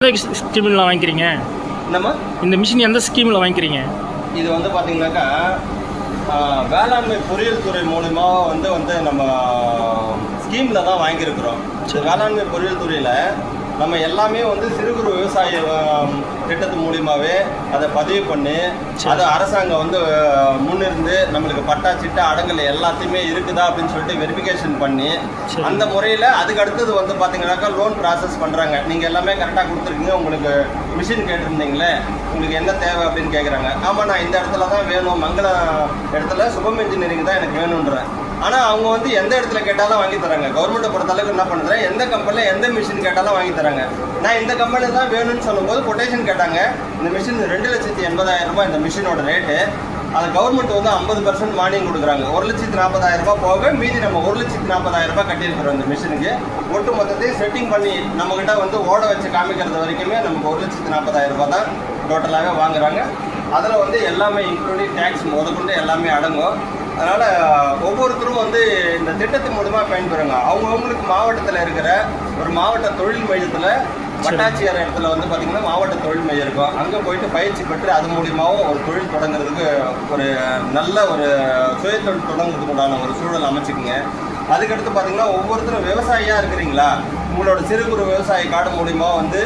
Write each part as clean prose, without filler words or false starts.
ஸ்கீமில் வாங்கிக்கிறீங்க? என்னம்மா இந்த மிஷின் எந்த ஸ்கீமில் வாங்கிக்கிறீங்க? இது வந்து பார்த்தீங்கன்னாக்கா வேளாண்மை பொறியியல் துறை மூலிமா வந்து நம்ம ஸ்கீமில் தான் வாங்கியிருக்கிறோம். வேளாண்மை பொறியியல் துறையில் நம்ம எல்லாமே வந்து சிறு குறு விவசாய திட்டத்து மூலியமாகவே அதை பதிவு பண்ணி அதை அரசாங்கம் வந்து முன்னிருந்து நம்மளுக்கு பட்டா சிட்டா அடங்கல் எல்லாத்தையுமே இருக்குதா அப்படின்னு சொல்லிட்டு வெரிஃபிகேஷன் பண்ணி அந்த முறையில் அதுக்கு அடுத்தது வந்து பார்த்தீங்கன்னாக்கா லோன் ப்ராசஸ் பண்ணுறாங்க. நீங்கள் எல்லாமே கரெக்டாக கொடுத்துருக்கீங்க, உங்களுக்கு மிஷின் கேட்டிருந்தீங்களே, உங்களுக்கு என்ன தேவை அப்படின்னு கேட்குறாங்க. ஆமாம், நான் இந்த இடத்துல தான் வேணும், மங்களம் இடத்துல சுபம் இன்ஜினியரிங் தான் எனக்கு வேணுன்றேன். ஆனால் அவங்க வந்து எந்த இடத்துல கேட்டாலும் வாங்கி தராங்க. கவர்மெண்ட்டை பொறுத்தளவுக்கு என்ன பண்ணுறேன், எந்த கம்பெனியில் எந்த மிஷின் கேட்டாலும் வாங்கி தராங்க. நான் இந்த கம்பெனியில் தான் வேணும்னு சொல்லும்போது கொட்டேஷன் கேட்டாங்க. இந்த மிஷின் 2,80,000 ரூபாய் இந்த மிஷினோட ரேட்டு. அது கவர்மெண்ட் வந்து 50% மானியம் கொடுக்குறாங்க. 1,40,000 ரூபாய் போக மீதி நம்ம 1,40,000 ரூபாய் கட்டியிருக்கிறோம் இந்த மிஷினுக்கு. ஒட்டு மொத்தத்தையும் செட்டிங் பண்ணி நம்மக்கிட்ட வந்து ஓட வச்சு காமிக்கிறது வரைக்குமே நமக்கு 1,40,000 ரூபாய் தான் டோட்டலாகவே வாங்குறாங்க. அதில் வந்து எல்லாமே இன்க்ளூடிங் டேக்ஸ் முதற்கொண்டு எல்லாமே அடங்கும். அதனால் ஒவ்வொருத்தரும் வந்து இந்த திட்டத்தின் மூலமாக பயன்பெறுங்க. அவங்கவுங்களுக்கு மாவட்டத்தில் இருக்கிற ஒரு மாவட்ட தொழில் மையத்தில் வட்டாட்சியர் இடத்துல வந்து பார்த்திங்கன்னா மாவட்ட தொழில் மையம் இருக்கும். அங்கே போயிட்டு பயிற்சி பெற்று அது மூலியமாகவும் ஒரு தொழில் தொடங்குறதுக்கு ஒரு நல்ல ஒரு சுயத்தொழில் தொடங்குறதுக்கு உண்டான ஒரு சூழல் அமைச்சிக்குங்க. அதுக்கடுத்து பார்த்திங்கன்னா ஒவ்வொருத்தரும் விவசாயியாக இருக்கிறீங்களா, உங்களோட சிறு குறு விவசாய கார்டு மூலிமா வந்து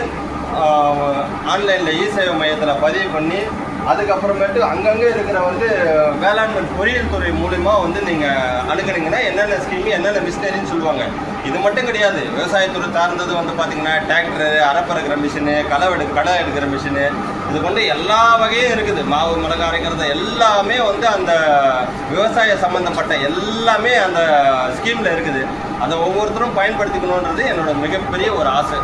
ஆன்லைனில் இ-சேவை மையத்தில் பதிவு பண்ணி அதுக்கப்புறமேட்டு அங்கங்கே இருக்கிற வந்து வேளாண்மை பொறியியல் துறை மூலிமா வந்து நீங்கள் அணுகுனீங்கன்னா என்னென்ன ஸ்கீமு என்னென்ன மிஷினரின்னு சொல்லுவாங்க. இது மட்டும் கிடையாது, விவசாயத்துறை சார்ந்தது வந்து பார்த்திங்கன்னா டிராக்டரு, அரைப்பறக்கிற மிஷினு, களை எடுக்கிற மிஷினு, இது கொண்டு எல்லா வகையும் இருக்குது. மாவு மிளகா அரைக்கிறது எல்லாமே வந்து அந்த விவசாய சம்மந்தப்பட்ட எல்லாமே அந்த ஸ்கீமில் இருக்குது. அதை ஒவ்வொருத்தரும் பயன்படுத்திக்கணுன்றது என்னோட மிகப்பெரிய ஒரு ஆசை.